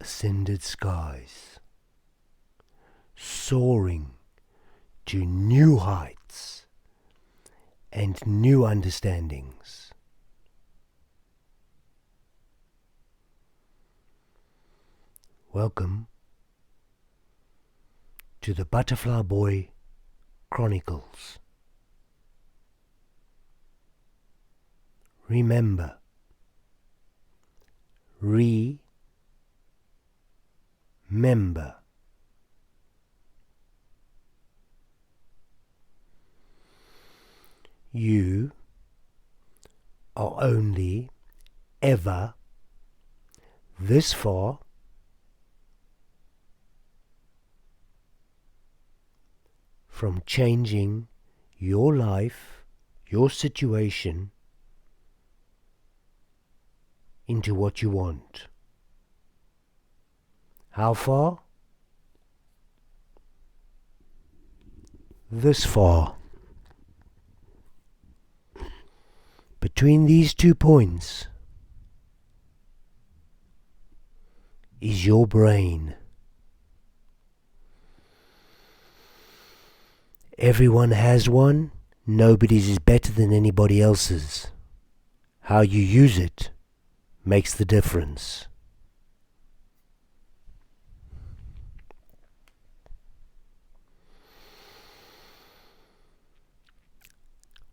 ascended skies, soaring to new heights and new understandings. Welcome to the Butterfly Boy Chronicles. Remember, remember. You are only ever this far from changing your life, your situation, into what you want. How far? This far. Between these 2 points is your brain. Everyone has one. Nobody's is better than anybody else's. How you use it makes the difference.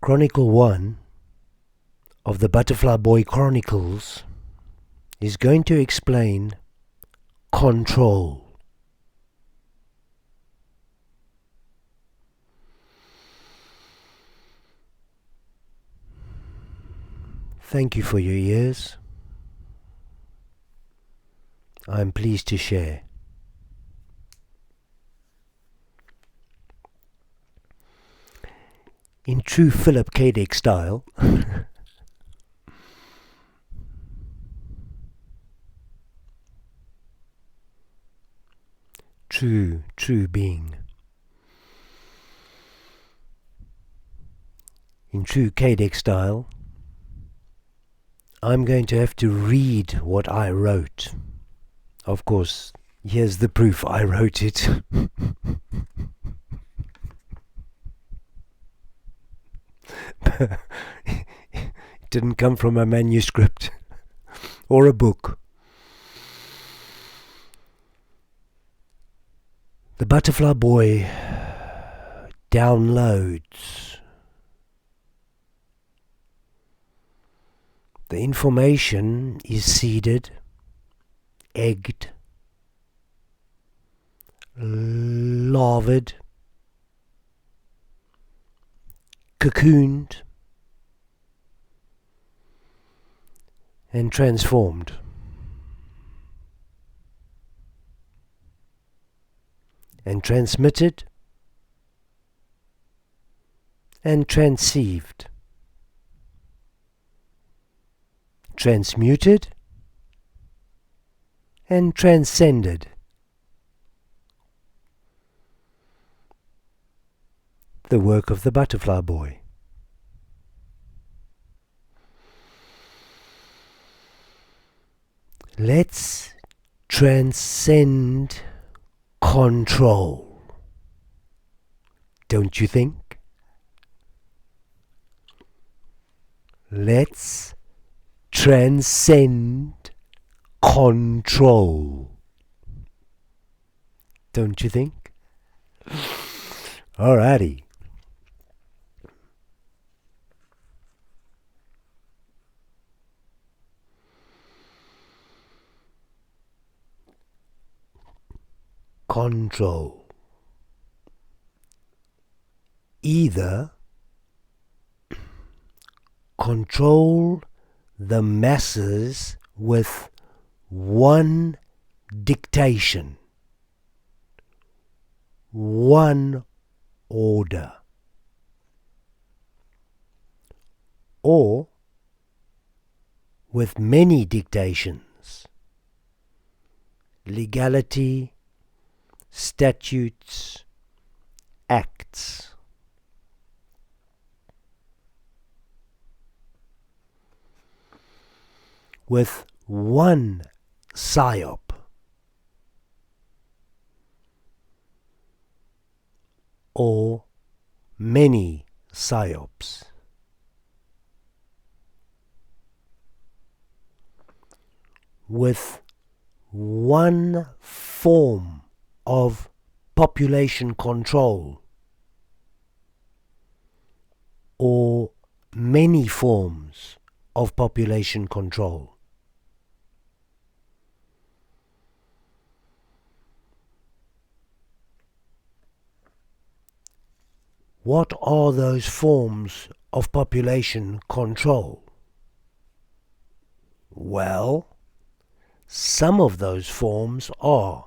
Chronicle 1 of the Butterfly Boy Chronicles is going to explain control. Thank you for your ears. I am pleased to share. In true Philip K. Dick style, true being. In true K. Dick style, I'm going to have to read what I wrote. Of course, here's the proof I wrote it. It didn't come from a manuscript or a book. The Butterfly Boy downloads the information is seeded, egged, larvaed, cocooned, and transformed. And transmitted and transceived. Transmuted and transcended. The work of the Butterfly Boy. Let's transcend control. Don't you think? Let's transcend control. Don't you think? Alrighty. Control. Either control the masses with one dictation, one order, or with many dictations, legality, statutes, acts. With one psyop, or many psyops. With one form of population control or many forms of population control. What are those forms of population control? Well, some of those forms are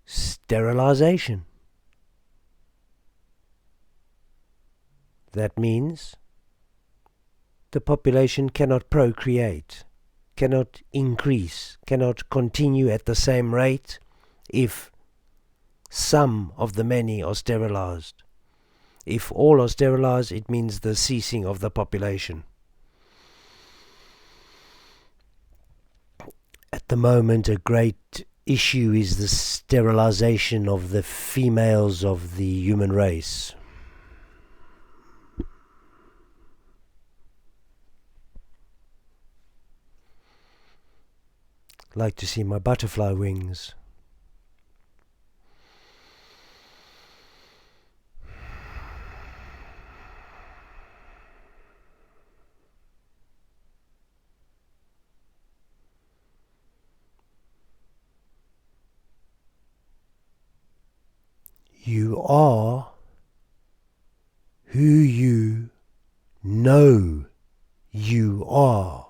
sterilization. That means the population cannot procreate, cannot increase, cannot continue at the same rate if some of the many are sterilized. If all are sterilized, it means the ceasing of the population. At the moment, a great issue is the sterilization of the females of the human race. Like to see my butterfly wings. You are who you know you are.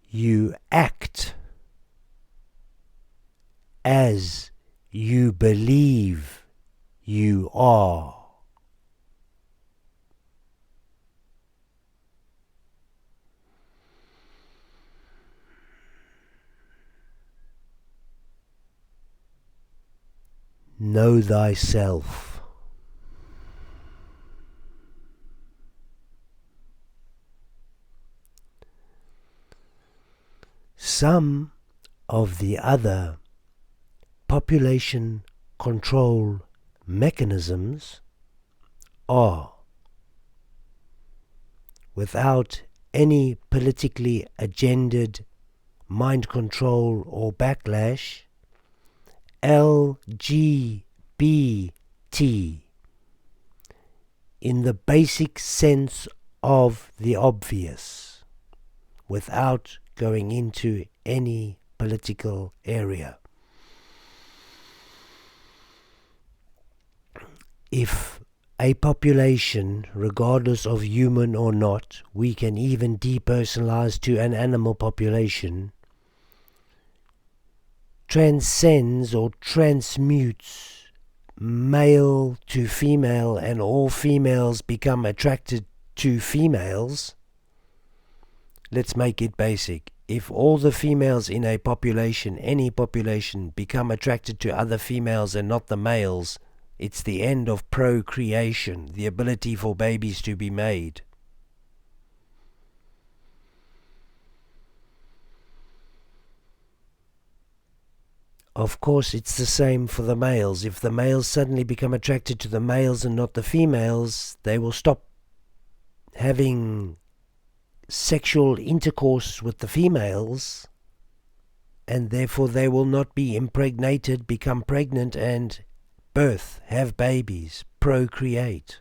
You act as you believe you are. Know thyself. Some of the other population control mechanisms are, without any politically agendaed mind control or backlash, LGBT in the basic sense of the obvious, without going into any political area. If a population, regardless of human or not, we can even depersonalize to an animal population, transcends or transmutes male to female and all females become attracted to females, let's make it basic. If all the females in a population, any population, become attracted to other females and not the males, it's the end of procreation, the ability for babies to be made. Of course, it's the same for the males. If the males suddenly become attracted to the males and not the females, they will stop having sexual intercourse with the females, and therefore they will not be impregnated, become pregnant, and birth, have babies, procreate.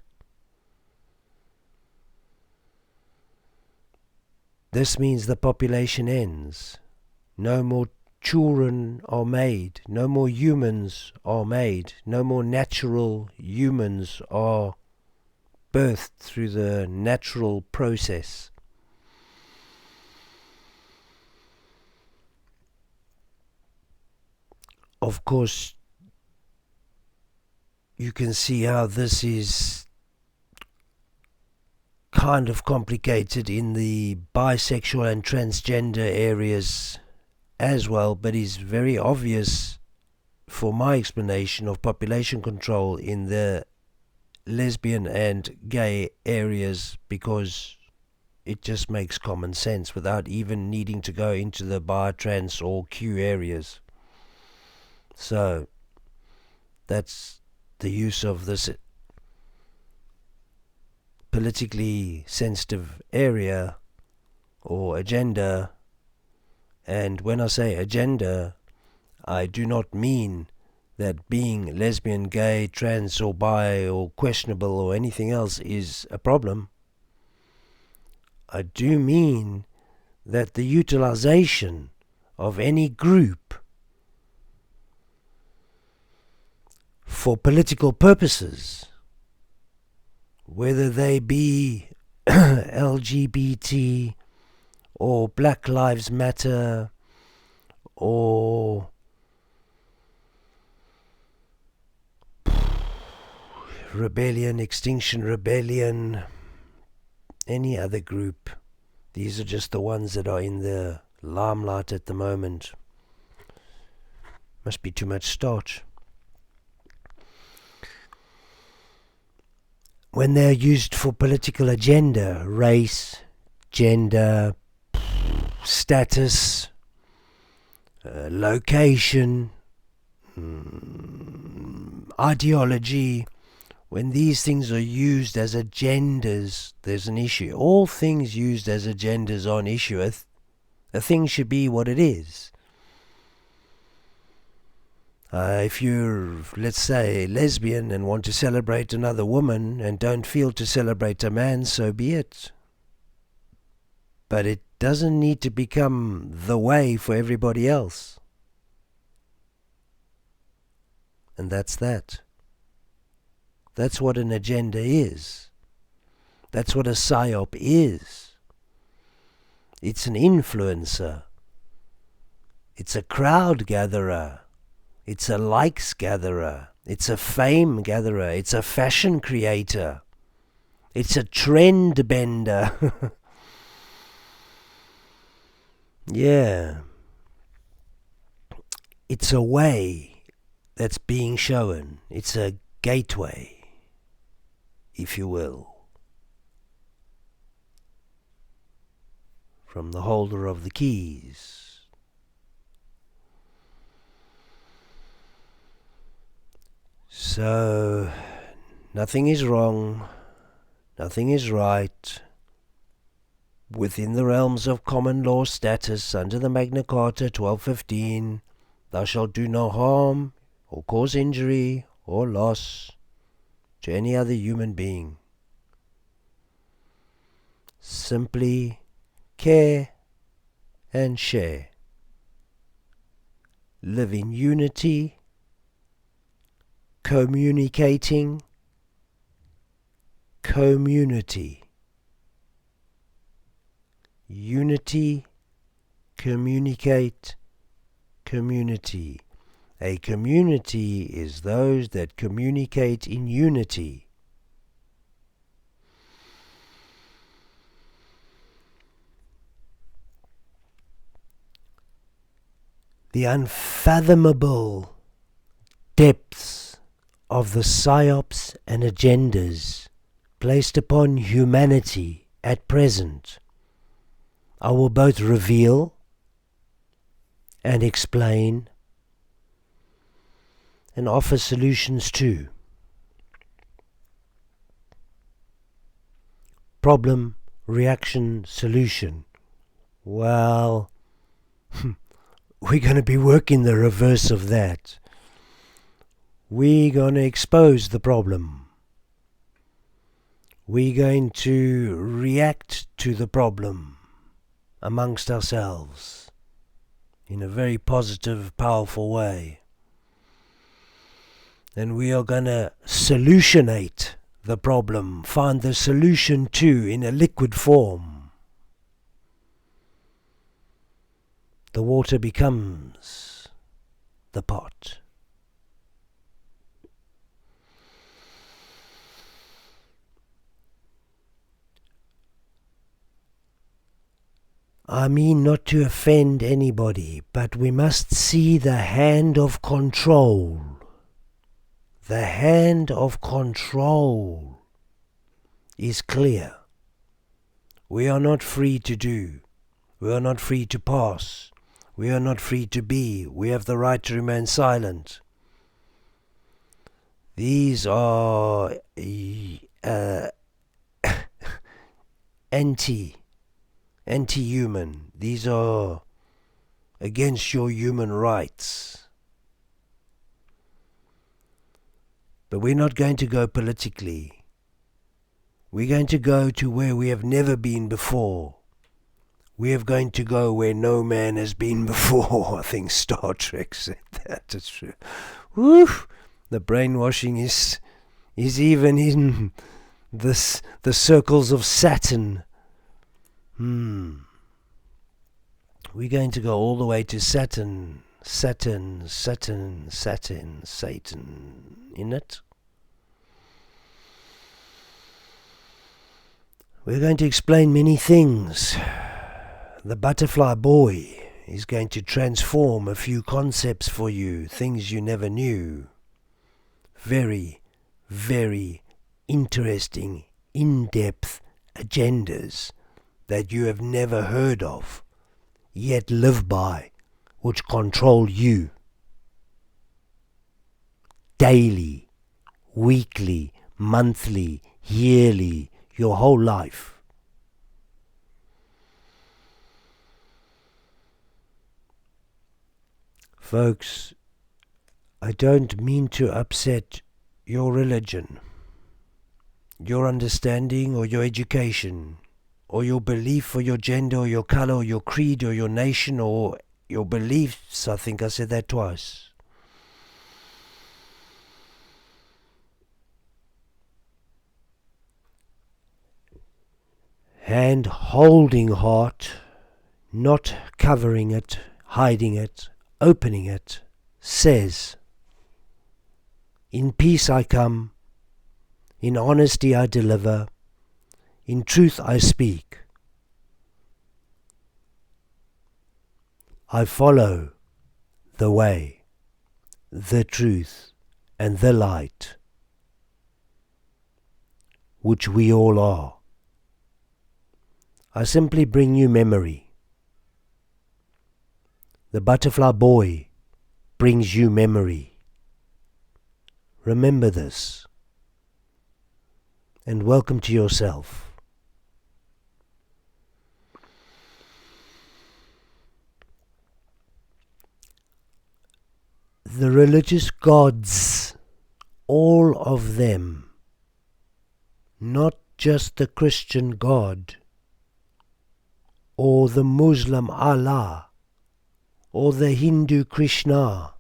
This means the population ends. No more children are made, no more humans are made, no more natural humans are birthed through the natural process. Of course, you can see how this is kind of complicated in the bisexual and transgender areas as well, but is very obvious for my explanation of population control in the lesbian and gay areas, because it just makes common sense without even needing to go into the biotrans or Q areas. So that's the use of this politically sensitive area or agenda. And when I say agenda, I do not mean that being lesbian, gay, trans or bi or questionable or anything else is a problem. I do mean that the utilization of any group for political purposes, whether they be LGBT or Black Lives Matter or Rebellion, Extinction Rebellion, any other group. These are just the ones that are in the limelight at the moment. Must be too much starch. When they're used for political agenda, race, gender, status, location, ideology, when these things are used as agendas, there's an issue. All things used as agendas are an issue. A thing should be what it is. If you're, let's say, lesbian and want to celebrate another woman and don't feel to celebrate a man, so be it. But it doesn't need to become the way for everybody else. And that's that. That's what an agenda is. That's what a psyop is. It's an influencer. It's a crowd gatherer. It's a likes gatherer. It's a fame gatherer. It's a fashion creator. It's a trend bender. Yeah. It's a way that's being shown. It's a gateway, if you will, from the holder of the keys. So, nothing is wrong, nothing is right. Within the realms of common law status under the Magna Carta 1215, thou shalt do no harm or cause injury or loss to any other human being. Simply care and share. Live in unity, communicating, community. Unity, communicate, community. A community is those that communicate in unity. The unfathomable depths of the psyops and agendas placed upon humanity at present I will both reveal and explain and offer solutions to. Problem, reaction, solution. Well, we're going to be working the reverse of that. We're going to expose the problem. We're going to react to the problem amongst ourselves in a very positive, powerful way. And we are going to solutionate the problem, find the solution to in a liquid form. The water becomes the pot. I mean not to offend anybody, but we must see the hand of control. The hand of control is clear. We are not free to do. We are not free to pass. We are not free to be. We have the right to remain silent. These are anti-human. These are against your human rights. But we're not going to go politically. We're going to go to where we have never been before. We are going to go where no man has been before. I think Star Trek said that. It's true. Woo! The brainwashing is even in the circles of Saturn. We're going to go all the way to Saturn, Satan, in it. We're going to explain many things. The butterfly boy is going to transform a few concepts for you, things you never knew. Very, very interesting, in-depth agendas that you have never heard of, yet live by, which control you. Daily, weekly, monthly, yearly, your whole life. Folks, I don't mean to upset your religion, your understanding or your education, or your belief or your gender or your color or your creed or your nation or your beliefs. I think I said that twice. And holding heart, not covering it, hiding it, opening it, says, in peace I come, in honesty I deliver, in truth I speak. I follow the way, the truth, and the light, which we all are. I simply bring you memory. The butterfly boy brings you memory. Remember this, and welcome to yourself. The religious gods, all of them, not just the Christian God, or the Muslim Allah, or the Hindu Krishna,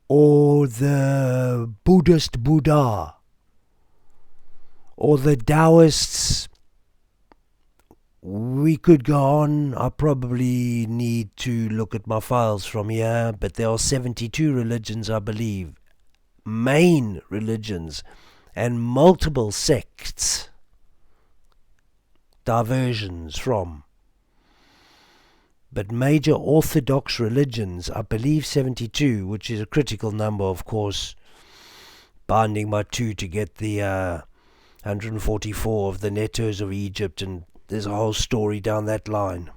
or the Buddhist Buddha, or the Taoists. We could go on. I probably need to look at my files from here, but there are 72 religions, I believe, main religions, and multiple sects, diversions from. But major orthodox religions, I believe 72, which is a critical number, of course, binding by 2 to get the 144 of the Netos of Egypt, and there's a whole story down that line.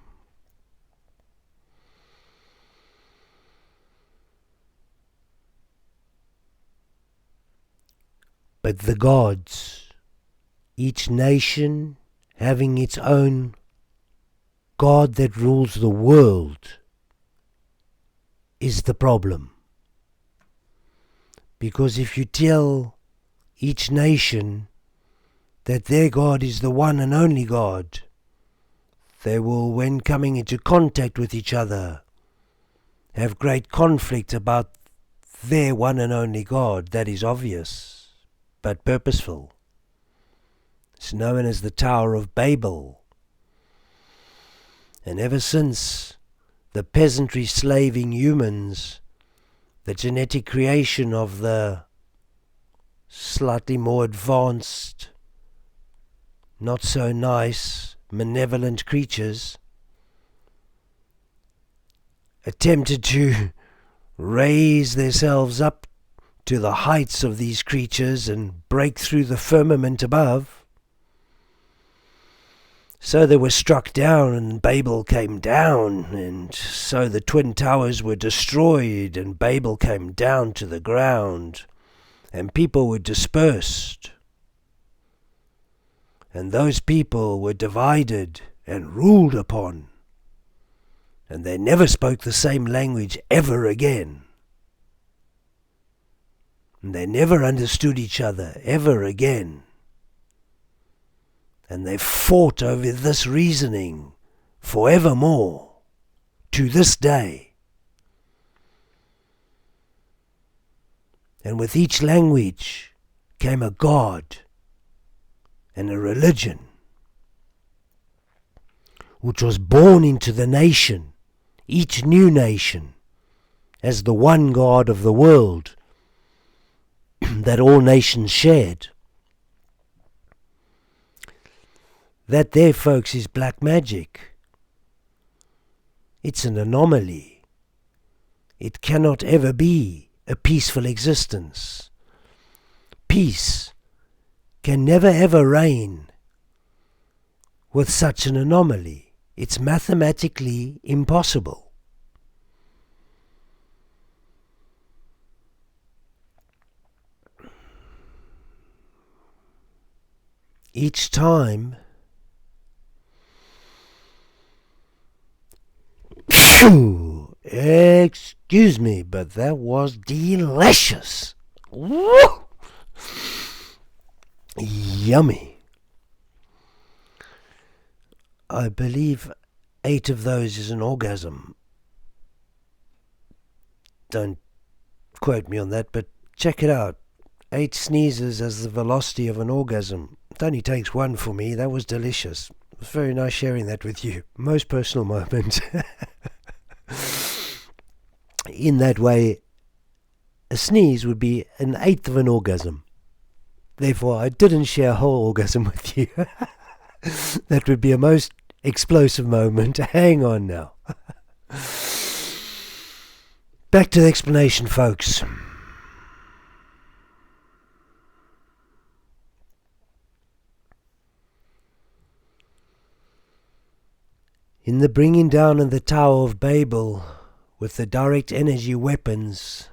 But the gods, each nation having its own God that rules the world, is the problem. Because if you tell each nation that their God is the one and only God, they will, when coming into contact with each other, have great conflict about their one and only God. That is obvious, but purposeful. It's known as the Tower of Babel. And ever since the peasantry slaving humans, the genetic creation of the slightly more advanced, not so nice, malevolent creatures, attempted to raise themselves up to the heights of these creatures and break through the firmament above, So they were struck down, and Babel came down, and so the twin towers were destroyed, and Babel came down to the ground, and people were dispersed. And those people were divided and ruled upon, and they never spoke the same language ever again. And they never understood each other ever again. And they fought over this reasoning forevermore, to this day. And with each language came a god and a religion, which was born into the nation, each new nation, as the one God of the world that all nations shared. That there, folks, is black magic. It's an anomaly. It cannot ever be a peaceful existence. Peace can never ever reign with such an anomaly. It's mathematically impossible. Each time excuse me, but that was delicious. Woo! Yummy. I believe 8 of those is an orgasm. Don't quote me on that, but check it out. 8 sneezes as the velocity of an orgasm. It only takes 1 for me. That was delicious. It was very nice sharing that with you. Most personal moment. In that way, a sneeze would be an 1/8 of an orgasm. Therefore, I didn't share a whole orgasm with you. That would be a most explosive moment. Hang on now. Back to the explanation, folks. In the bringing down of the Tower of Babel, with the direct energy weapons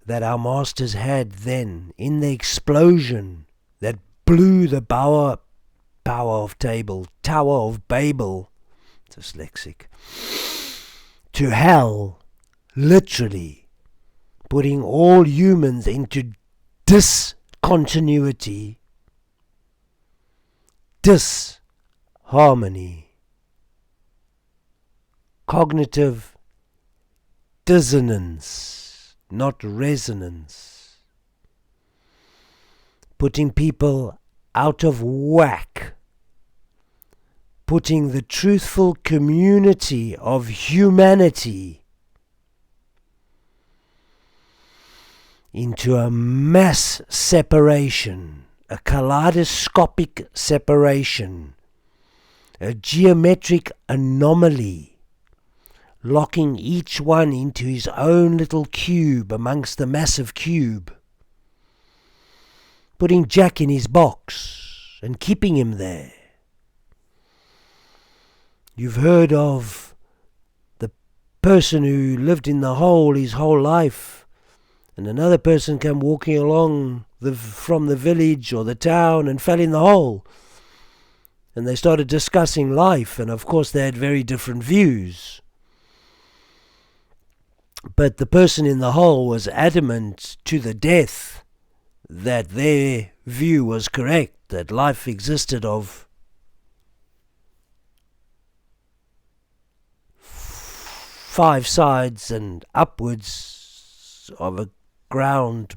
that our masters had then, in the explosion that blew the Tower of Babel, dyslexic, to hell, literally, putting all humans into discontinuity, disharmony, cognitive dissonance, not resonance, putting people out of whack, putting the truthful community of humanity into a mass separation, a kaleidoscopic separation, a geometric anomaly, locking each one into his own little cube amongst the massive cube, putting Jack in his box and keeping him there. You've heard of the person who lived in the hole his whole life, and another person came walking along from the village or the town and fell in the hole. And they started discussing life, and of course they had very different views. But the person in the hole was adamant to the death that their view was correct, that life existed of 5 sides and upwards of a ground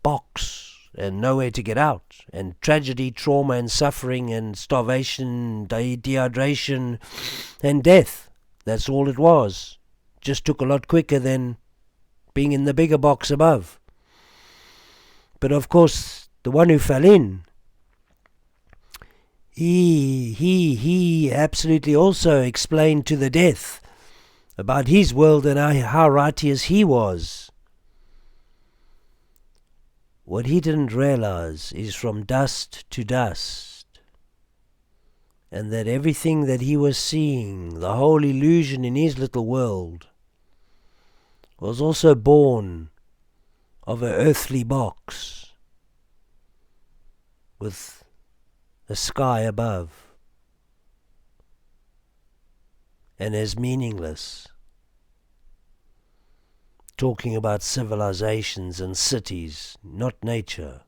box and nowhere to get out, and tragedy, trauma and suffering and starvation, dehydration and death. That's all it was. Just took a lot quicker than being in the bigger box above. But of course, the one who fell in, he absolutely also explained to the death about his world and how righteous he was. What he didn't realize is from dust to dust, and that everything that he was seeing, the whole illusion in his little world, was also born of an earthly box with a sky above, and as meaningless, talking about civilizations and cities, not nature.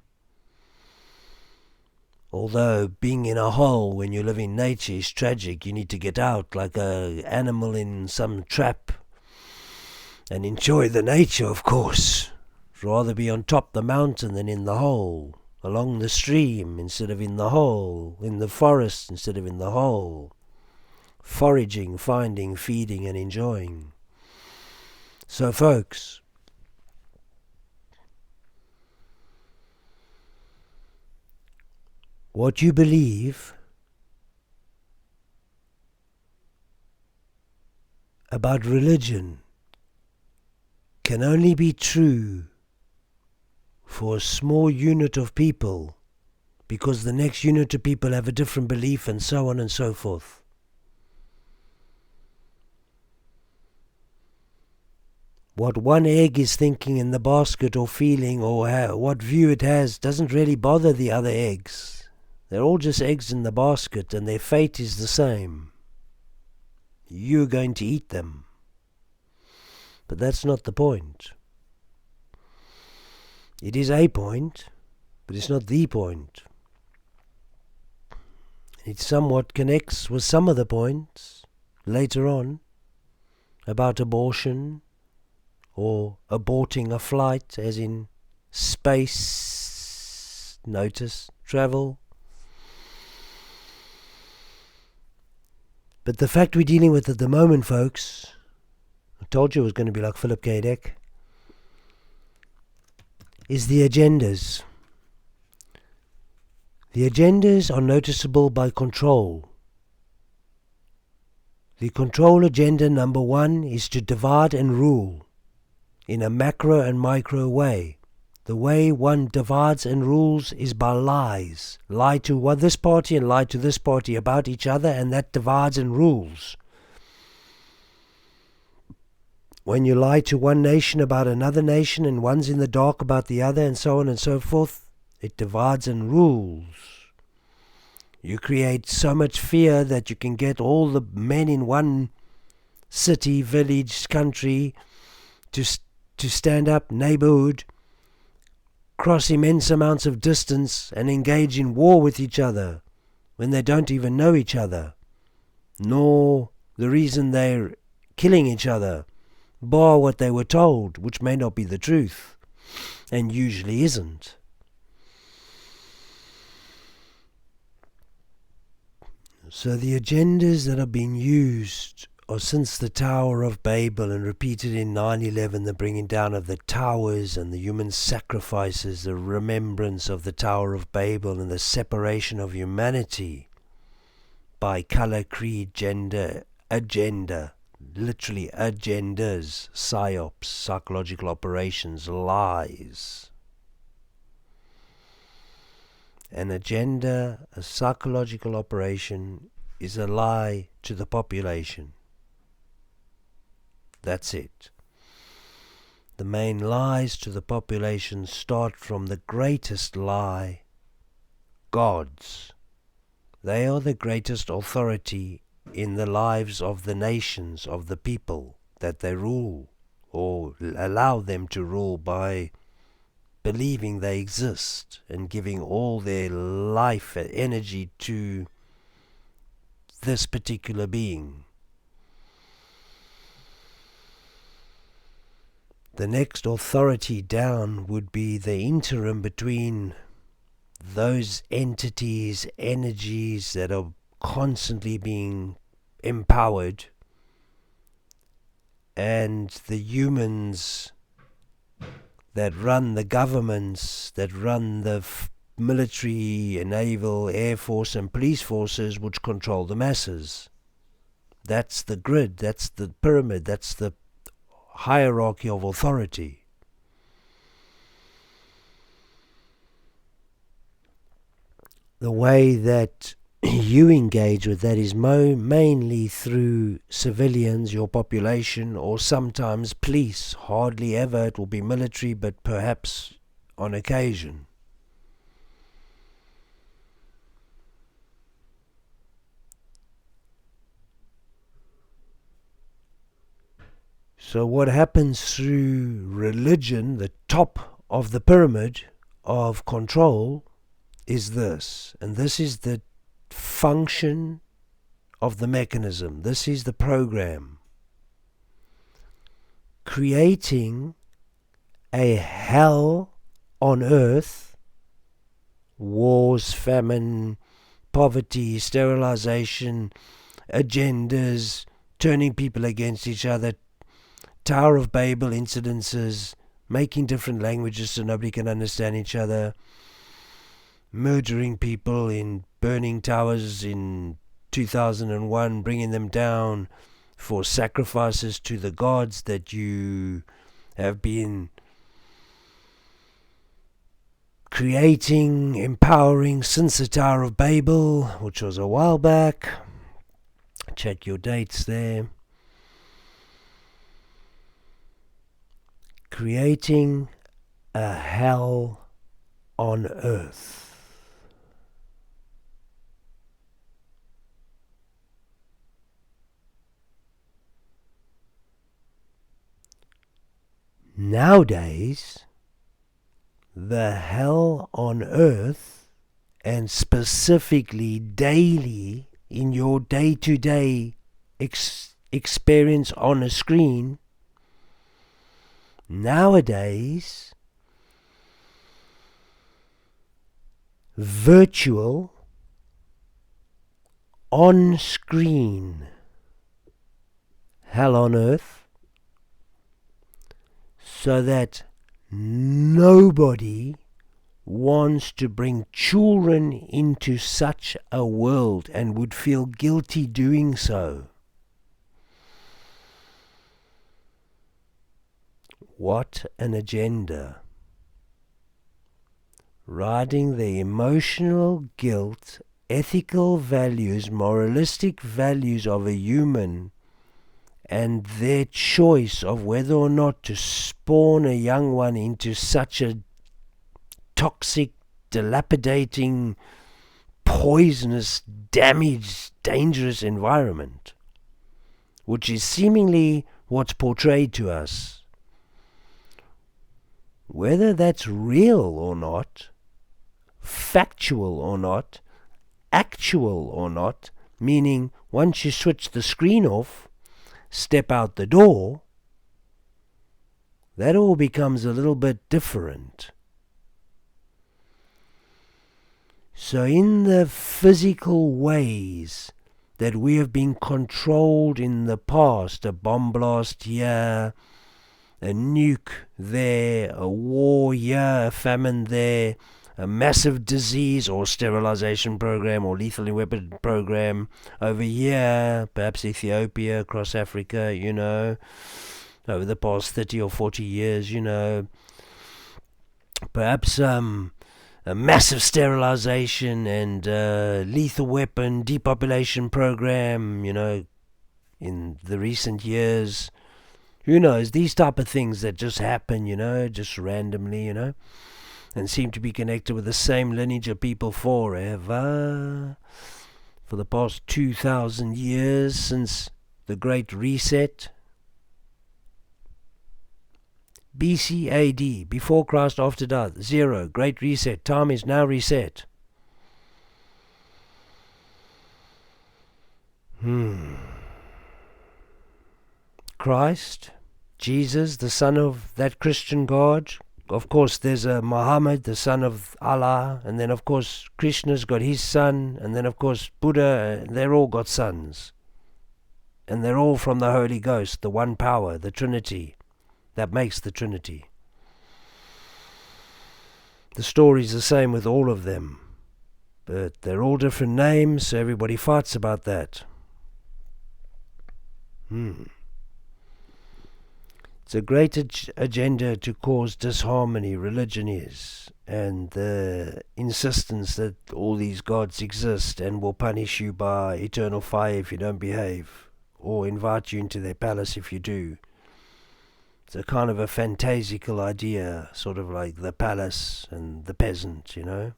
Although being in a hole when you live in nature is tragic, you need to get out like an animal in some trap and enjoy the nature, of course. Rather be on top the mountain than in the hole, along the stream instead of in the hole, in the forest instead of in the hole, foraging, finding, feeding and enjoying. So folks, what you believe about religion can only be true for a small unit of people, because the next unit of people have a different belief, and so on and so forth. What one egg is thinking in the basket or feeling or what view it has doesn't really bother the other eggs. They're all just eggs in the basket, and their fate is the same. You're going to eat them. But that's not the point. It is a point, but it's not the point. It somewhat connects with some of the points later on about abortion or aborting a flight, as in space, notice, travel. But the fact we're dealing with at the moment, folks, I told you it was going to be like Philip K. Dick, is the agendas. The agendas are noticeable by Kontrol. The Kontrol agenda number 1 is to divide and rule in a macro and micro way. The way one divides and rules is by lies. Lie to this party and lie to this party about each other, and that divides and rules. When you lie to one nation about another nation, and one's in the dark about the other, and so on and so forth, it divides and rules. You create so much fear that you can get all the men in one city, village, country to stand up, neighborhood, cross immense amounts of distance and engage in war with each other when they don't even know each other, nor the reason they're killing each other, bar what they were told, which may not be the truth, and usually isn't. So the agendas that have been used are since the Tower of Babel and repeated in 9/11, the bringing down of the towers and the human sacrifices, the remembrance of the Tower of Babel and the separation of humanity by color, creed, gender, agenda, literally agendas, psyops, psychological operations, lies. An agenda, a psychological operation, is a lie to the population. That's it. The main lies to the population start from the greatest lie, gods. They are the greatest authority in the lives of the nations, of the people that they rule, or allow them to rule by believing they exist and giving all their life and energy to this particular being. The next authority down would be the interim between those entities, energies that are constantly being empowered, and the humans that run the governments, that run the military, naval, air force and police forces, which control the masses. That's the grid, that's the pyramid, that's the hierarchy of authority. The way that you engage with that is mainly through civilians, your population, or sometimes police. Hardly ever it will be military, but perhaps on occasion. So what happens through religion, the top of the pyramid of control, is this. And this is the function of the mechanism. This is the program. Creating a hell on earth, wars, famine, poverty, sterilization, agendas, turning people against each other, Tower of Babel incidences, making different languages so nobody can understand each other, murdering people in burning towers in 2001, bringing them down for sacrifices to the gods that you have been creating, empowering since the Tower of Babel, which was a while back. Check your dates there. Creating a hell on earth. Nowadays, the hell on earth, and specifically daily in your day-to-day experience on a screen, nowadays, virtual, on screen, hell on earth, so that nobody wants to bring children into such a world and would feel guilty doing so. What an agenda. Riding the emotional guilt, ethical values, moralistic values of a human and their choice of whether or not to spawn a young one into such a toxic, dilapidating, poisonous, damaged, dangerous environment, which is seemingly what's portrayed to us. Whether that's real or not, factual or not, actual or not, meaning once you switch the screen off, step out the door, that all becomes a little bit different. So in the physical ways that we have been controlled in the past, a bomb blast here, a nuke there, a war here, a famine there, a massive disease or sterilization program or lethal weapon program over here, perhaps Ethiopia, across Africa, over the past 30 or 40 years, perhaps a massive sterilization and lethal weapon depopulation program, in the recent years. Who knows, these type of things that just happen, just randomly, and seem to be connected with the same lineage of people forever, for the past 2,000 years since the Great Reset. BC AD, before Christ, after death, 0, Great Reset, time is now reset. Christ, Jesus, the son of that Christian God. Of course, there's a Muhammad, the son of Allah, and then, of course, Krishna's got his son, and then, of course, Buddha, they're all got sons. And they're all from the Holy Ghost, the one power, the Trinity, that makes the Trinity. The story's the same with all of them, but they're all different names, so everybody fights about that. It's a great agenda to cause disharmony, religion is, and the insistence that all these gods exist and will punish you by eternal fire if you don't behave, or invite you into their palace if you do. It's a kind of a fantastical idea, sort of like the palace and the peasant, you know?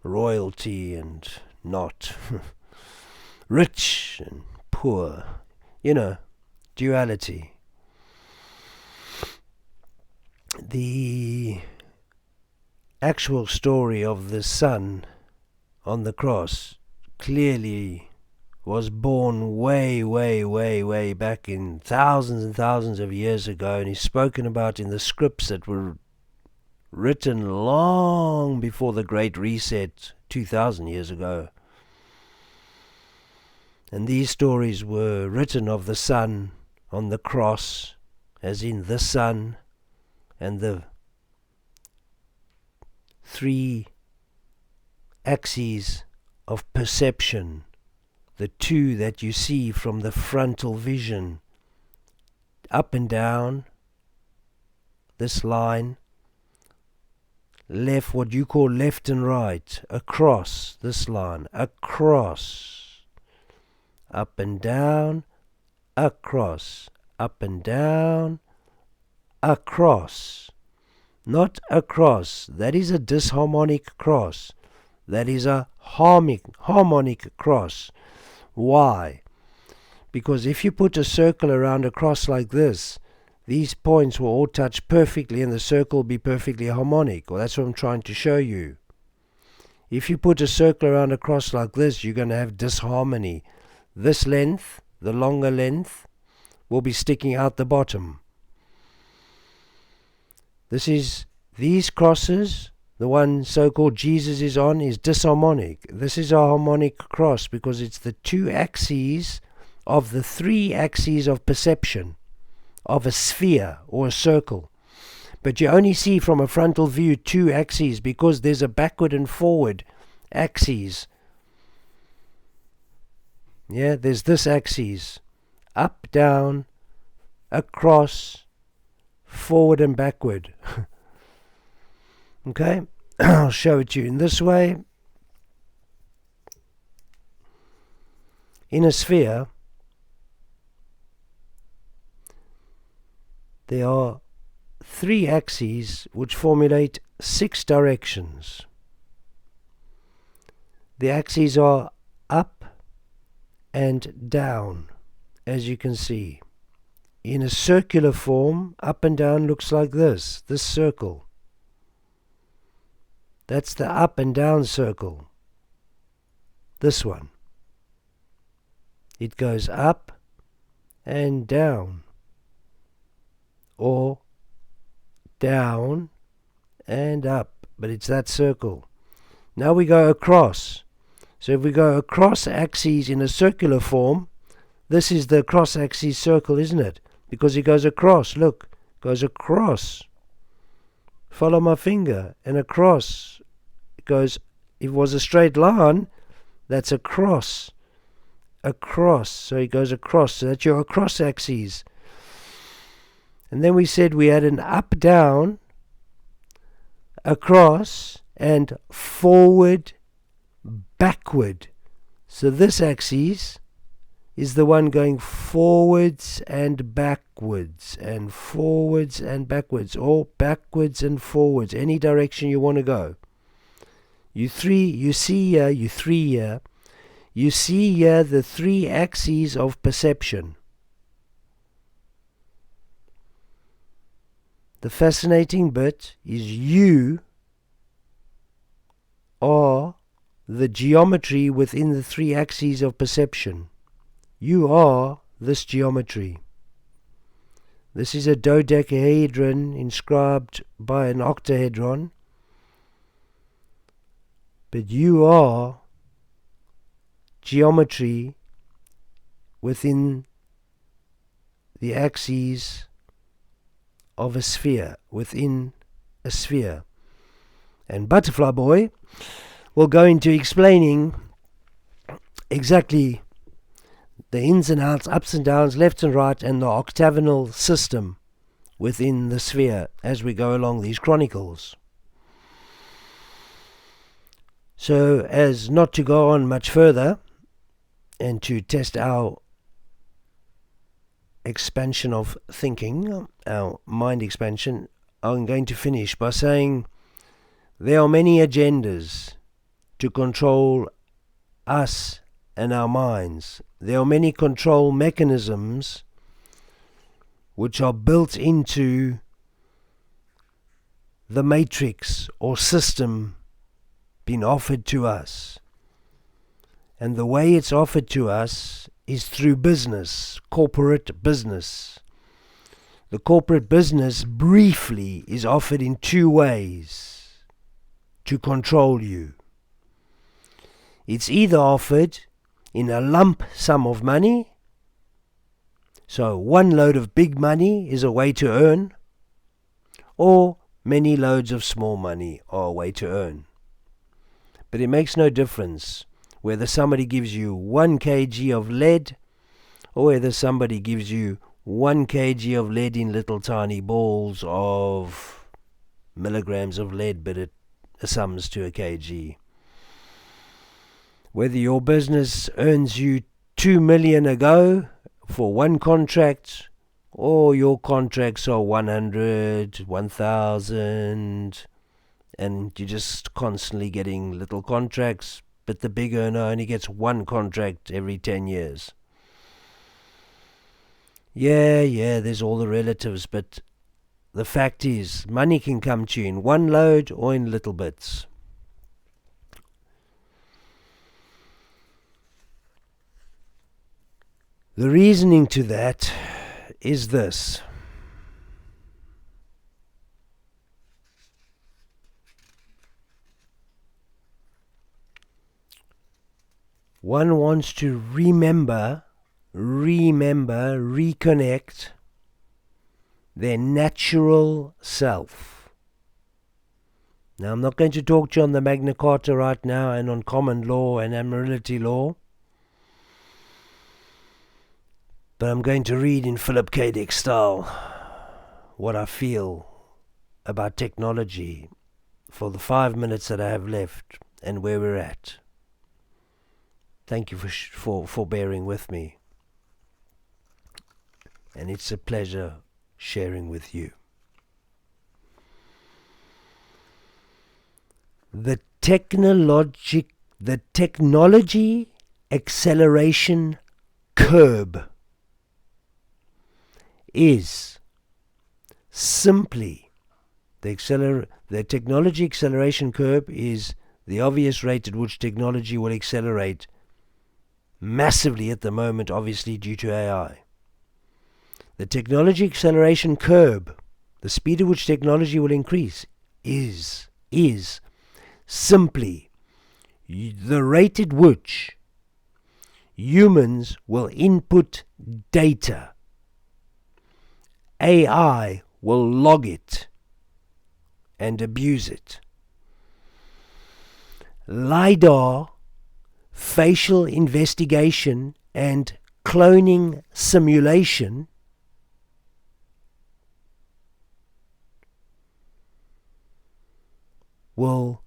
Royalty and not. Rich and poor. You know, duality. The actual story of the Son on the cross clearly was born way back in thousands and thousands of years ago, and is spoken about in the scripts that were written long before the Great Reset 2,000 years ago. And these stories were written of the Son on the cross, as in the Son, and the three axes of perception, the two that you see from the frontal vision, up and down, this line, left, what you call left and right, across this line, across, up and down, across, up and down, across, not across. That is a disharmonic cross. That is a harmonic cross. Why? Because if you put a circle around a cross like this, these points will all touch perfectly and the circle will be perfectly harmonic. Well, that's what I'm trying to show you. If you put a circle around a cross like this, you're going to have disharmony. This length, the longer length, will be sticking out the bottom. These crosses, the one so-called Jesus is on, is disharmonic. This is a harmonic cross because it's the two axes of the three axes of perception of a sphere or a circle. But you only see from a frontal view two axes because there's a backward and forward axes. Yeah, there's this axis, up, down, across, forward and backward. Okay, I'll show it to you in this way. In a sphere, there are three axes which formulate 6 directions. The axes are up and down, as you can see. In a circular form, up and down looks like this circle. That's the up and down circle. This one. It goes up and down, or down and up, but it's that circle. Now we go across. So if we go across axes in a circular form, this is the cross axis circle, isn't it? Because it goes across, look, goes across. Follow my finger, and across. It goes, if it was a straight line, that's a cross. Across, so it goes across, so that's your across axis. And then we said we had an up, down, across, and forward, backward. So this axis is the one going forwards and backwards, and forwards and backwards, or backwards and forwards, any direction you want to go. You see here the 3 axes of perception. The fascinating bit is you are the geometry within the 3 axes of perception. You are this geometry. This is a dodecahedron inscribed by an octahedron. But you are geometry within the axes of a sphere, within a sphere. And Butterfly Boy will go into explaining exactly the ins and outs, ups and downs, left and right, and the octagonal system within the sphere as we go along these chronicles. So as not to go on much further and to test our expansion of thinking, our mind expansion, I'm going to finish by saying there are many agendas to control us and our minds. There are many control mechanisms which are built into the matrix or system being offered to us. And the way it's offered to us is through business, corporate business. The corporate business, briefly, is offered in two ways to control you. It's either offered in a lump sum of money, so one load of big money is a way to earn, or many loads of small money are a way to earn. But it makes no difference whether somebody gives you 1 kg of lead or whether somebody gives you 1 kg of lead in little tiny balls of milligrams of lead, but it sums to a kg. Whether your business earns you 2 million a go for one contract, or your contracts are 100, 1,000, and you're just constantly getting little contracts, but the big earner only gets one contract every 10 years. Yeah, there's all the relatives, but the fact is, money can come to you in one load or in little bits. The reasoning to that is this. One wants to remember, reconnect their natural self. Now, I'm not going to talk to you on the Magna Carta right now and on common law and admiralty law, but I'm going to read in Philip K. Dick style what I feel about technology for the 5 minutes that I have left and where we're at. Thank you for bearing with me. And it's a pleasure sharing with you. The technology acceleration curve is simply the technology acceleration curve is the obvious rate at which technology will accelerate massively at the moment, obviously due to AI. The technology acceleration curve, the speed at which technology will increase, is simply the rate at which humans will input data. AI will log it and abuse it. Lidar, facial investigation, and cloning simulation will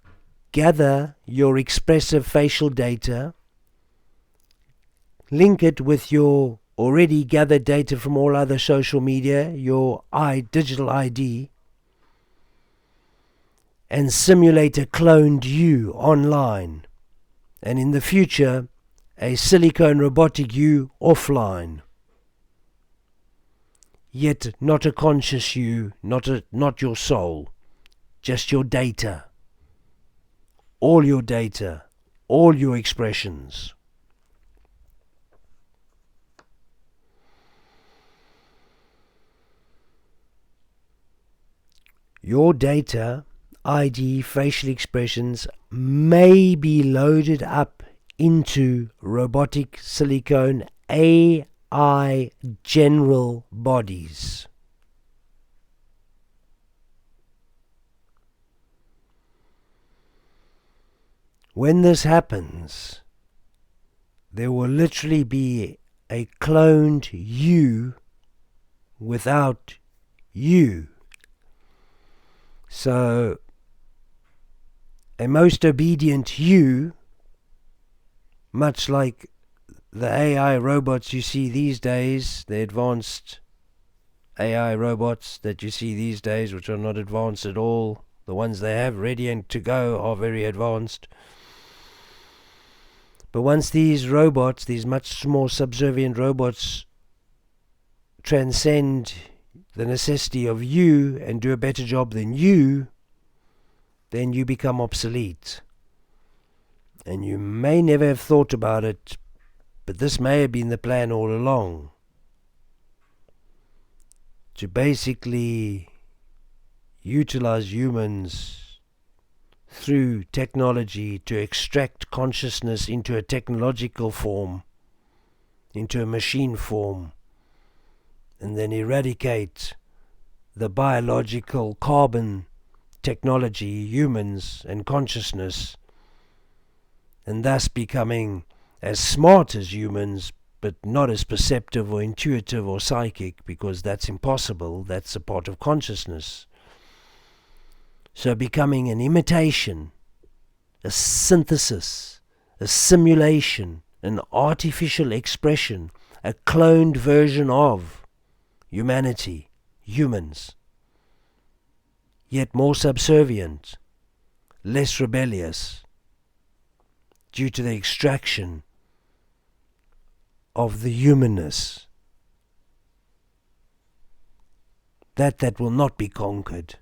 gather your expressive facial data, link it with your already gathered data from all other social media, your digital ID, and simulate a cloned you online. And in the future, a silicone robotic you offline. Yet not a conscious you, not your soul, just your data. All your data, all your expressions. Your data, ID, facial expressions may be loaded up into robotic silicone AI general bodies. When this happens, there will literally be a cloned you without you. So, a most obedient you, much like the AI robots you see these days, the advanced AI robots that you see these days, which are not advanced at all. The ones they have ready and to go are very advanced. But once these robots, these much more subservient robots, transcend the necessity of you and do a better job than you, then you become obsolete. And you may never have thought about it, but this may have been the plan all along. To basically utilize humans through technology to extract consciousness into a technological form, into a machine form, and then eradicate the biological carbon technology, humans, and consciousness, and thus becoming as smart as humans, but not as perceptive or intuitive or psychic, because that's impossible. That's a part of consciousness. So becoming an imitation, a synthesis, a simulation, an artificial expression, a cloned version of humanity, humans, yet more subservient, less rebellious, due to the extraction of the humanness, that will not be conquered,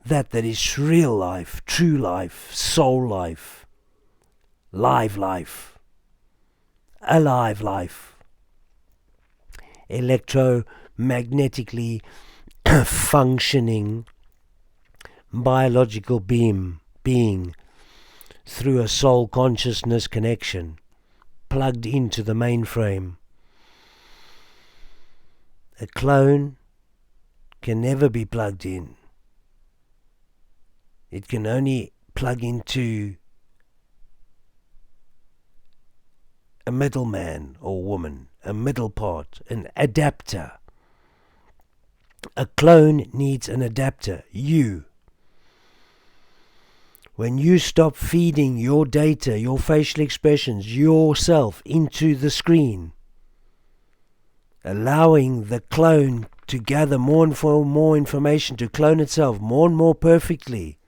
that is real life, true life, soul life, live life, alive life, electromagnetically functioning biological being through a soul consciousness connection, plugged into the mainframe. A clone can never be plugged in. It can only plug into a middleman or woman, a middle part, an adapter. A clone needs an adapter, you. When you stop feeding your data, your facial expressions, yourself into the screen, allowing the clone to gather more and more information, to clone itself more and more perfectly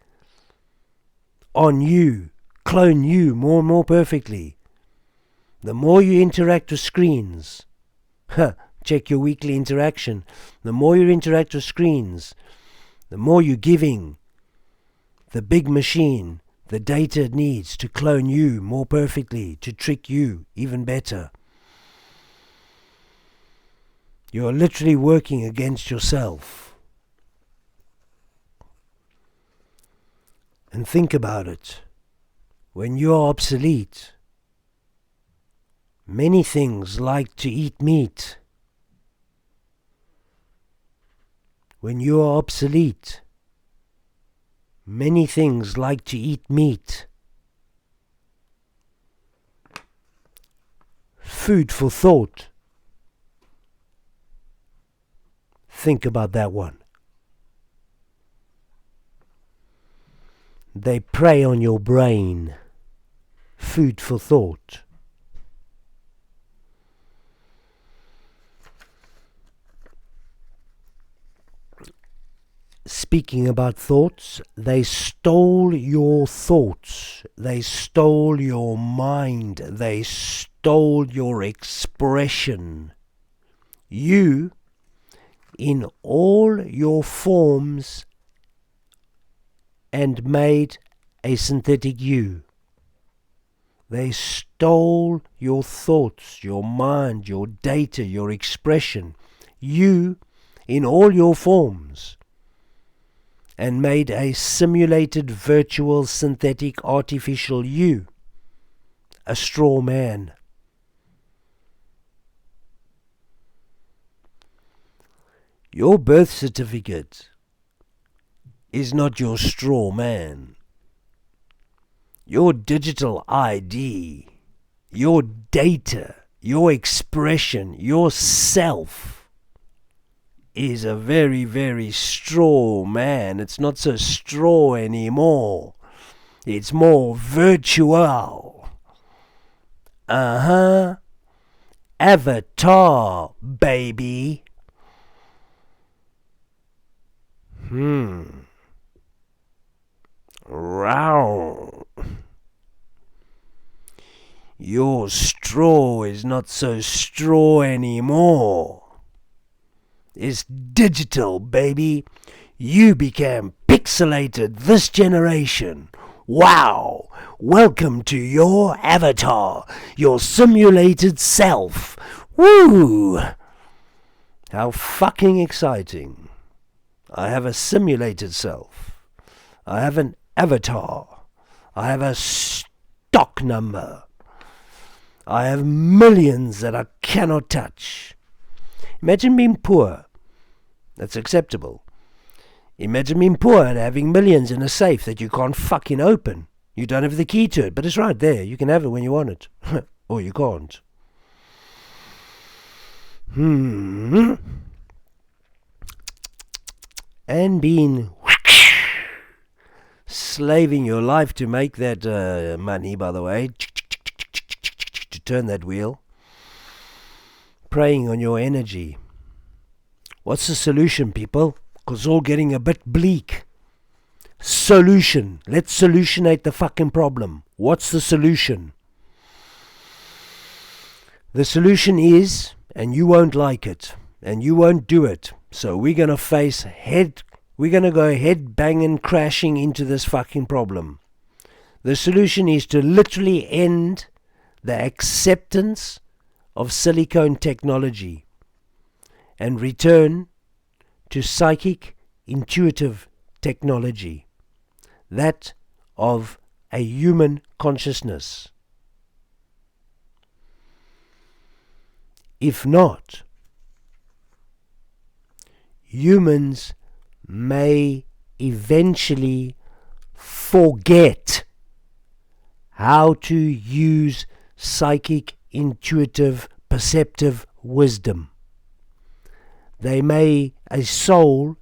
on you, clone you more and more perfectly. The more you interact with screens, check your weekly interaction, the more you interact with screens, the more you're giving the big machine the data it needs to clone you more perfectly, to trick you even better. You're literally working against yourself. And think about it. When you're obsolete, many things like to eat meat. When you are obsolete, many things like to eat meat. Food for thought. Think about that one. They prey on your brain. Food for thought. Speaking about thoughts, they stole your thoughts, they stole your mind, they stole your expression. You, in all your forms, and made a synthetic you. They stole your thoughts, your mind, your data, your expression. You, in all your forms, and made a simulated virtual synthetic artificial you, a straw man. Your birth certificate is not your straw man. Your digital ID, your data, your expression, your self is a very, very straw man. It's not so straw anymore. It's more virtual. Avatar, baby. Wow. Your straw is not so straw anymore. It's digital, baby. You became pixelated this generation. Wow! Welcome to your avatar, your simulated self. Woo! How fucking exciting. I have a simulated self. I have an avatar. I have a stock number. I have millions that I cannot touch. Imagine being poor. That's acceptable. Imagine being poor and having millions in a safe that you can't fucking open. You don't have the key to it, but it's right there. You can have it when you want it. Or you can't. And being slaving your life to make that money, by the way, to turn that wheel, preying on your energy. What's the solution, people? Because it's all getting a bit bleak. Solution. Let's solutionate the fucking problem. What's the solution? The solution is, and you won't like it, and you won't do it, so we're going to go head banging, crashing into this fucking problem. The solution is to literally end the acceptance of silicone technology and return to psychic intuitive technology, that of a human consciousness. If not, humans may eventually forget how to use psychic, intuitive, perceptive wisdom. A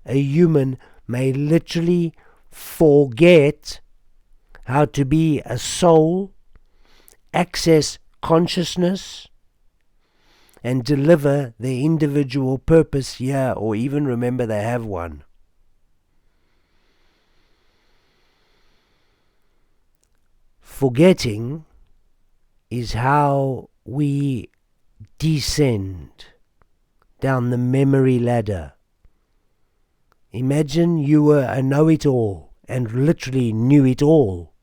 human may literally forget how to be a soul, access consciousness, and deliver their individual purpose here, or even remember they have one. Forgetting is how we descend down the memory ladder. Imagine you were a know-it-all and literally knew it all,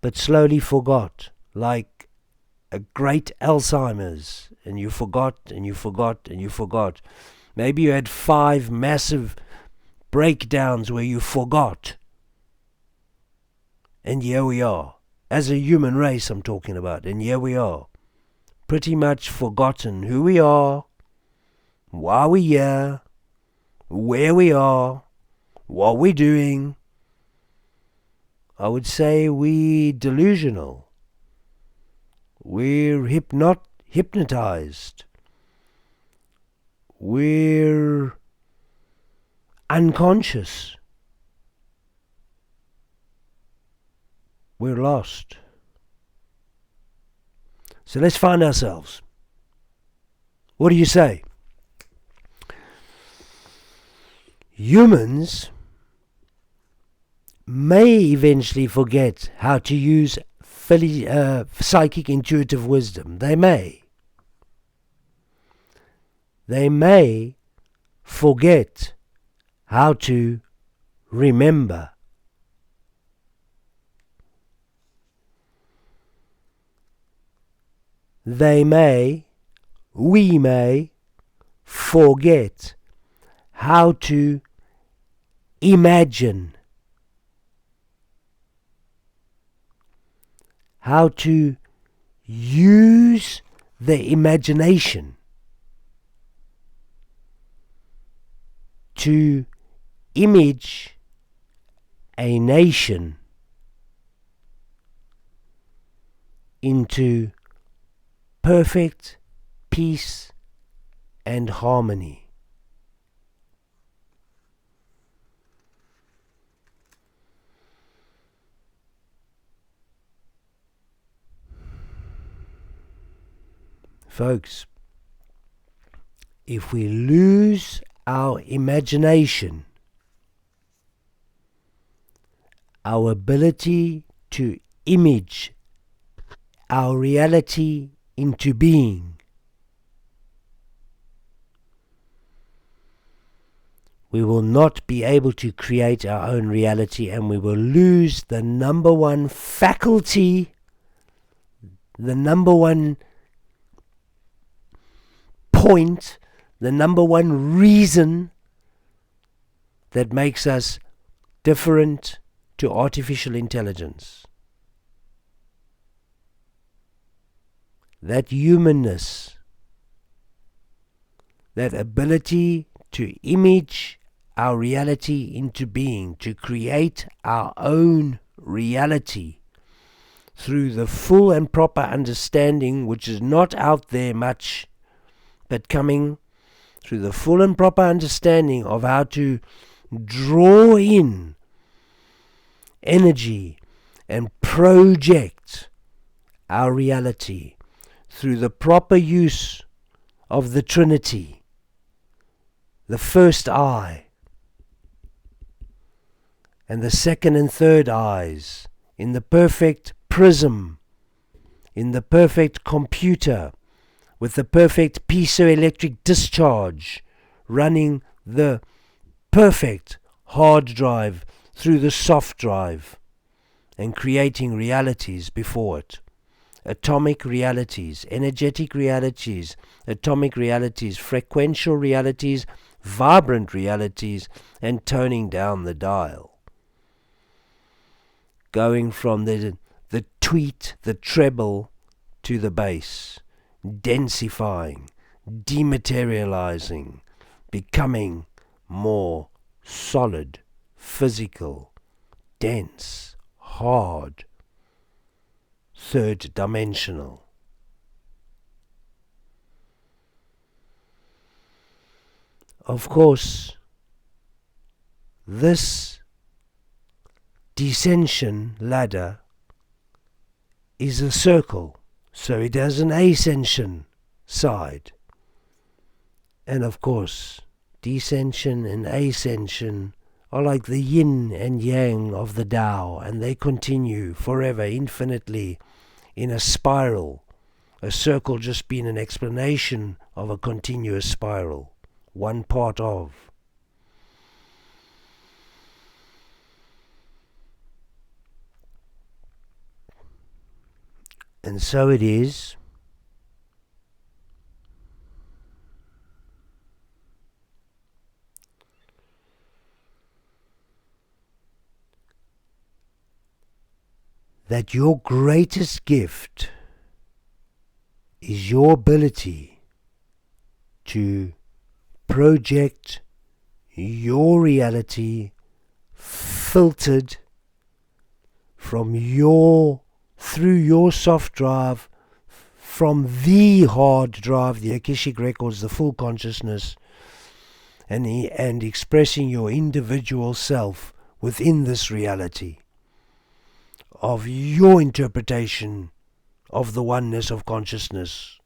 but slowly forgot, like a great Alzheimer's, and you forgot and you forgot and you forgot. Maybe you had 5 massive breakdowns where you forgot. And here we are. As a human race I'm talking about. And here we are. Pretty much forgotten who we are, why we're here, where we are, what we're doing. I would say we're delusional. We're hypnotized. We're unconscious. We're lost. So let's find ourselves. What do you say? Humans may eventually forget how to use psychic intuitive wisdom. They may. They may forget how to remember. We may forget how to imagine, how to use the imagination to image a nation into perfect peace and harmony. Folks, if we lose our imagination, our ability to image our reality into being, we will not be able to create our own reality, and we will lose the number one faculty, the number one point, the number one reason that makes us different to artificial intelligence. That humanness, that ability to image our reality into being, to create our own reality through the full and proper understanding, which is not out there much, but coming through the full and proper understanding of how to draw in energy and project our reality through the proper use of the Trinity, the first eye and the second and third eyes, in the perfect prism, in the perfect computer, with the perfect piezoelectric discharge, running the perfect hard drive through the soft drive and creating realities before it. Atomic realities, energetic realities, atomic realities, frequential realities, vibrant realities, and toning down the dial. Going from the tweet, the treble, to the bass. Densifying, dematerializing, becoming more solid, physical, dense, hard, third dimensional. Of course, this descension ladder is a circle, so it has an ascension side. And of course, descension and ascension are like the yin and yang of the Tao, and they continue forever, infinitely, in a spiral. A circle just being an explanation of a continuous spiral, one part of. And so it is that your greatest gift is your ability to project your reality filtered from through your soft drive, from the hard drive, the Akashic records, the full consciousness, and expressing your individual self within this reality of your interpretation of the oneness of consciousness.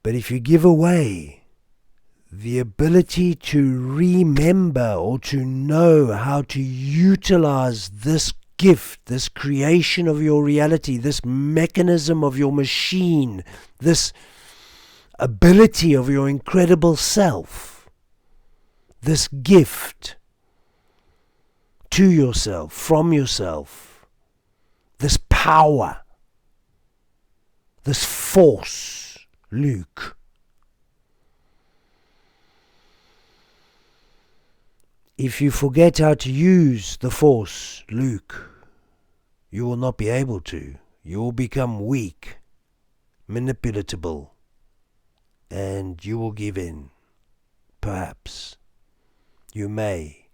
But if you give away the ability to remember or to know how to utilize this gift, this creation of your reality, this mechanism of your machine, this ability of your incredible self, this gift to yourself, from yourself, this power, this force, Luke. If you forget how to use the force, Luke, you will not be able to. You will become weak, manipulatable, and you will give in. Perhaps. You may.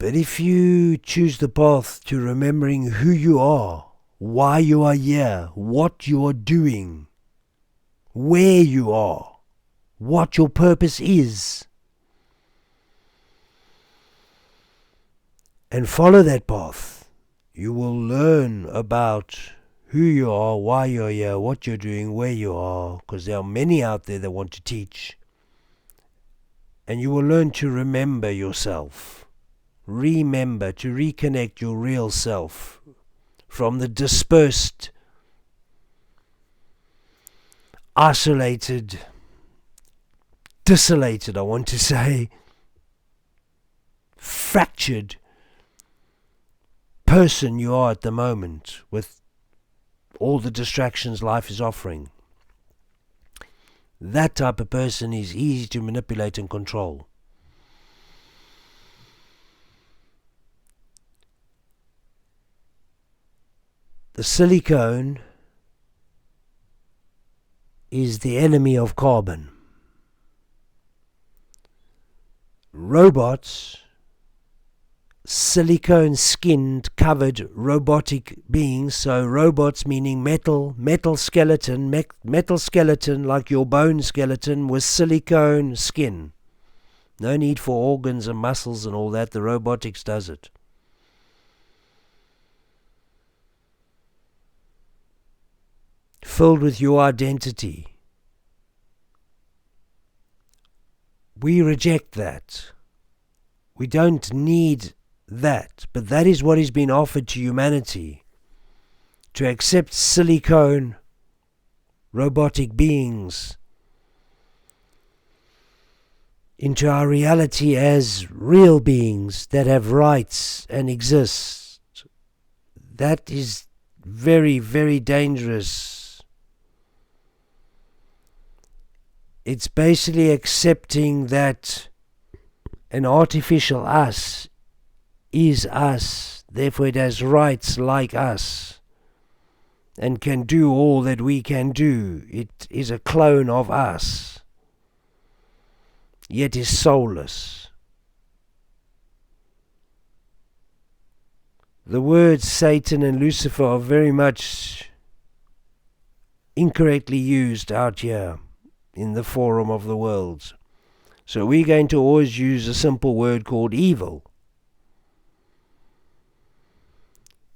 But if you choose the path to remembering who you are, why you are here, what you are doing, where you are, what your purpose is, and follow that path, you will learn about who you are, why you're here, what you're doing, where you are, because there are many out there that want to teach. And you will learn to remember yourself. Remember, to reconnect your real self from the dispersed, isolated, desolated, I want to say, fractured person you are at the moment, with all the distractions life is offering. That type of person is easy to manipulate and control. The silicone is the enemy of carbon. Robots, silicone-skinned, covered robotic beings, so robots meaning metal skeleton like your bone skeleton with silicone skin. No need for organs and muscles and all that, the robotics does it. Filled with your identity. We reject that. We don't need that, but that is what has been offered to humanity, to accept silicone robotic beings into our reality as real beings that have rights and exist. That is very, very dangerous. It's basically accepting that an artificial us is us, therefore it has rights like us and can do all that we can do. It is a clone of us, yet is soulless. The words Satan and Lucifer are very much incorrectly used out here in the forum of the worlds. So we're going to always use a simple word called evil.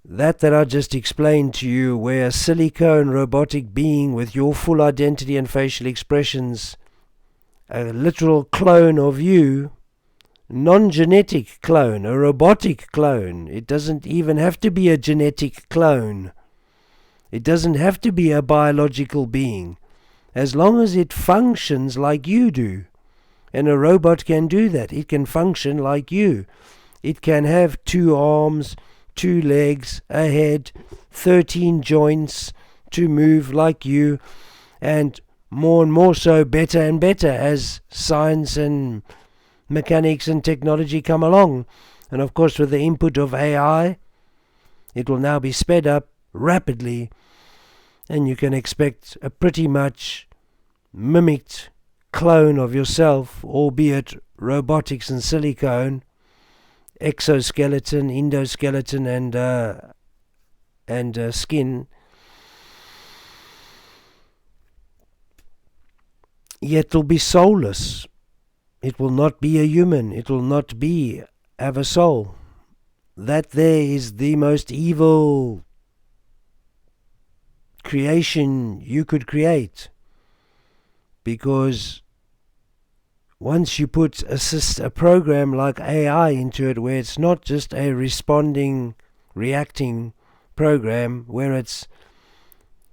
That I just explained to you, where a silicone robotic being with your full identity and facial expressions, a literal clone of you, non-genetic clone, a robotic clone. It doesn't even have to be a genetic clone. It doesn't have to be a biological being, as long as it functions like you do. And a robot can do that. It can function like you. It can have 2 arms, 2 legs, a head, 13 joints to move like you, and more so, better and better as science and mechanics and technology come along. And of course, with the input of AI, it will now be sped up rapidly, and you can expect a pretty much mimicked clone of yourself, albeit robotics and silicone, exoskeleton, endoskeleton, and skin. Yet it will be soulless. It will not be a human. It will not have a soul. That there is the most evil creation you could create, because once you put a program like AI into it, where it's not just a responding, reacting program, where it's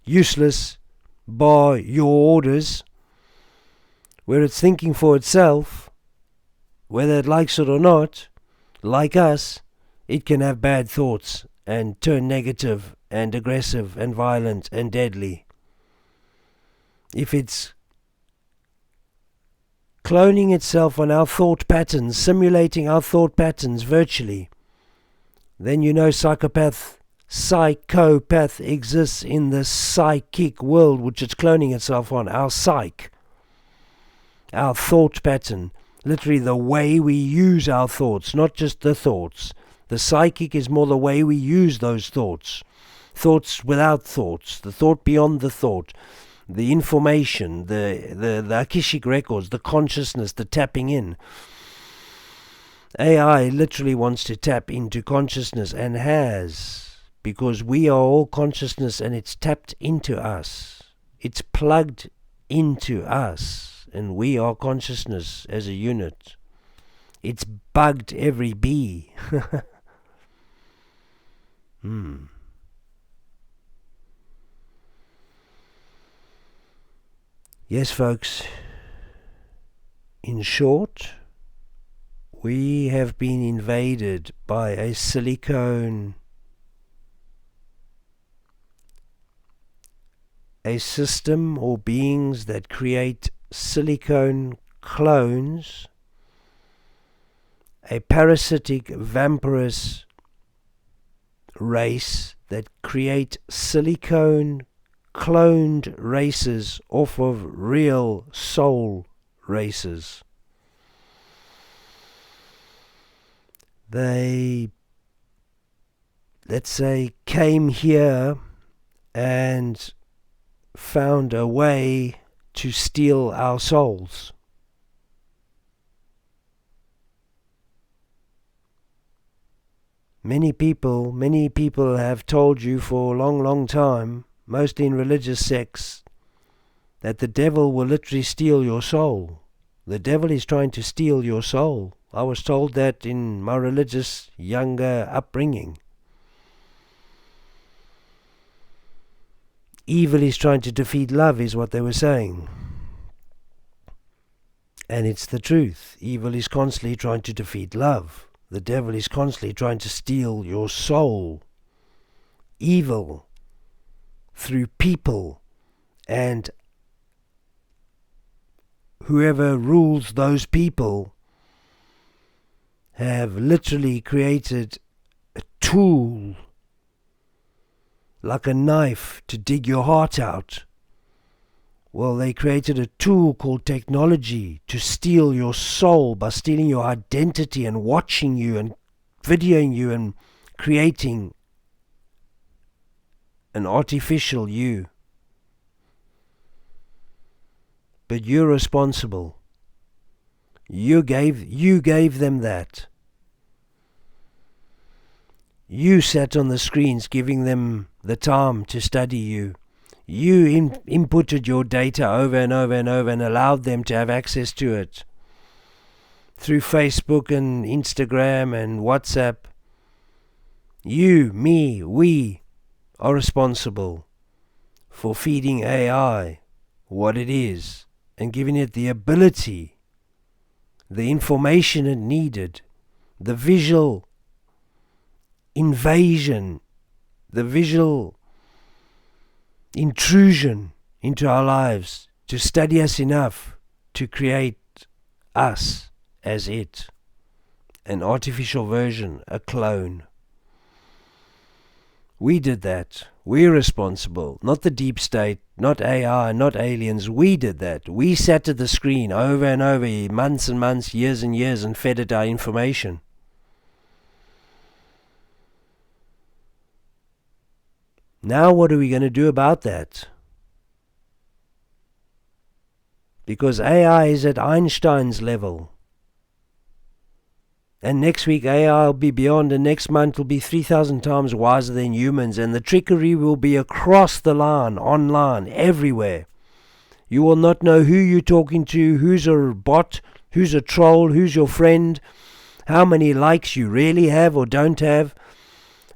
useless by your orders, where it's thinking for itself, whether it likes it or not, like us, it can have bad thoughts and turn negative and aggressive and violent and deadly. If it's cloning itself on our thought patterns, simulating our thought patterns virtually, then you know psychopath exists in the psychic world which it's cloning itself on, our psyche, our thought pattern. Literally the way we use our thoughts, not just the thoughts. The psychic is more the way we use those thoughts. Thoughts without thoughts, the thought beyond the thought, the information, the Akashic records, the consciousness, the tapping in. AI literally wants to tap into consciousness and has, because we are all consciousness and it's tapped into us. It's plugged into us and we are consciousness as a unit. It's bugged every bee. Yes, folks, in short, we have been invaded by a silicone, a system or beings that create silicone clones, a parasitic vampirous race that create silicone cloned races off of real soul races. They, let's say, came here and found a way to steal our souls. Many people have told you for a long time, mostly in religious sects, that the devil will literally steal your soul. The devil is trying to steal your soul. I was told that in my religious younger upbringing. Evil is trying to defeat love is what they were saying. And it's the truth. Evil is constantly trying to defeat love. The devil is constantly trying to steal your soul. Evil through people and whoever rules those people have literally created a tool like a knife to dig your heart out. Well, they created a tool called technology to steal your soul by stealing your identity and watching you and videoing you and creating an artificial you. But you're responsible. You gave them that. You sat on the screens giving them the time to study you. You inputted your data over and over and over and allowed them to have access to it. Through Facebook and Instagram and WhatsApp. You, me, we are responsible for feeding AI what it is and giving it the ability, the information it needed, the visual invasion, the visual intrusion into our lives to study us enough to create us as it, an artificial version, a clone. We did that. We're responsible. Not the deep state, not AI, not aliens. We did that. We sat at the screen over and over, months and months, years and years, and fed it our information. Now what are we going to do about that? Because AI is at Einstein's level. And next week AI will be beyond, and next month will be 3,000 times wiser than humans, and the trickery will be across the line, online, everywhere. You will not know who you're talking to, who's a bot, who's a troll, who's your friend, how many likes you really have or don't have,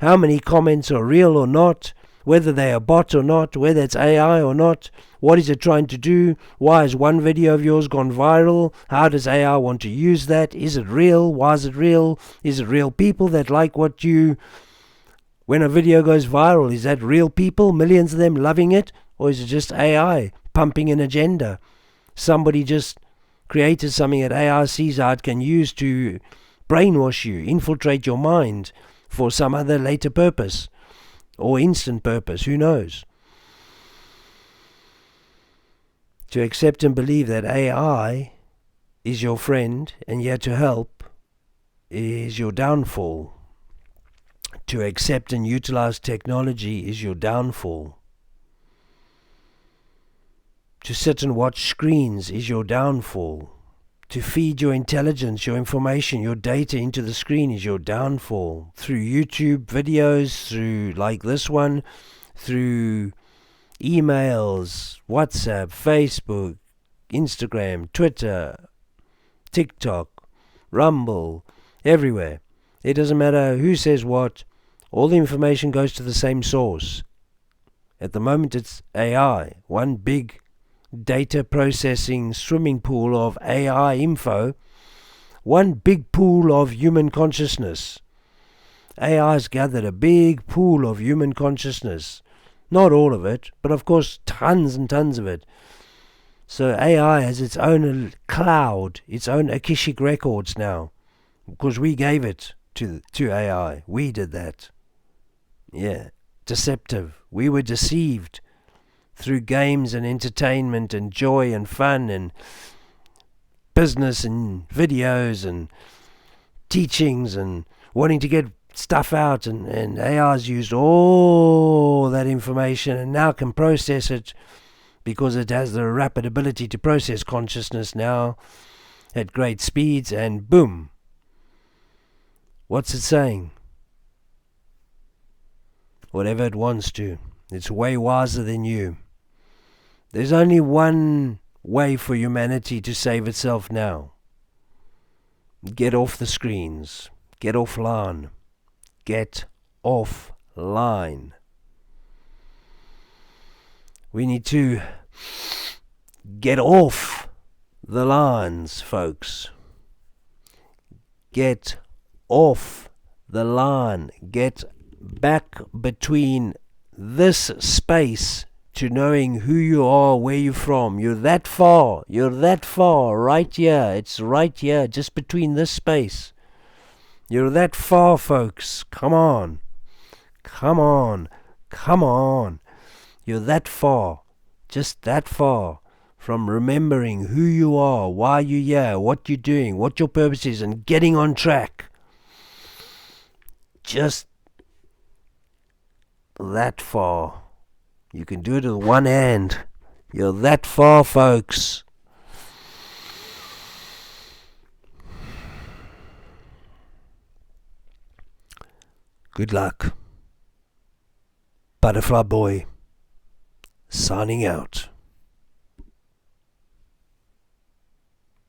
how many comments are real or not, whether they are bot or not, whether it's AI or not, what is it trying to do, why has one video of yours gone viral, how does AI want to use that, is it real, why is it real people that like what you, when a video goes viral, is that real people, millions of them loving it, or is it just AI pumping an agenda? Somebody just created something that AI sees how it can use to brainwash you, infiltrate your mind for some other later purpose. Or instant purpose, who knows? To accept and believe that AI is your friend and yet to help is your downfall. To accept and utilize technology is your downfall. To sit and watch screens is your downfall. To feed your intelligence, your information, your data into the screen is your downfall. Through YouTube videos, through like this one, through emails, WhatsApp, Facebook, Instagram, Twitter, TikTok, Rumble, everywhere. It doesn't matter who says what, all the information goes to the same source. At the moment it's AI, one big data processing swimming pool of AI info, one big pool of human consciousness. AI's gathered a big pool of human consciousness. Not all of it, but of course tons and tons of it. So AI has its own cloud, its own Akashic records now, because we gave it to AI. We did that. Yeah, deceptive. We were deceived through games and entertainment and joy and fun and business and videos and teachings and wanting to get stuff out, and AI's used all that information and now can process it because it has the rapid ability to process consciousness now at great speeds, and boom. What's it saying? Whatever it wants to. It's way wiser than you. There's only one way for humanity to save itself now. Get off the screens. Get offline. Get offline. We need to get off the lines, folks. Get off the line. Get back between this space to knowing who you are, where you're from. You're that far, right here. It's right here, just between this space. You're that far, folks. Come on. You're that far, just that far from remembering who you are, why you're here, what you're doing, what your purpose is, and getting on track. Just that far. You can do it with one hand. You're that far, folks. Good luck. Butterfly Boy, signing out.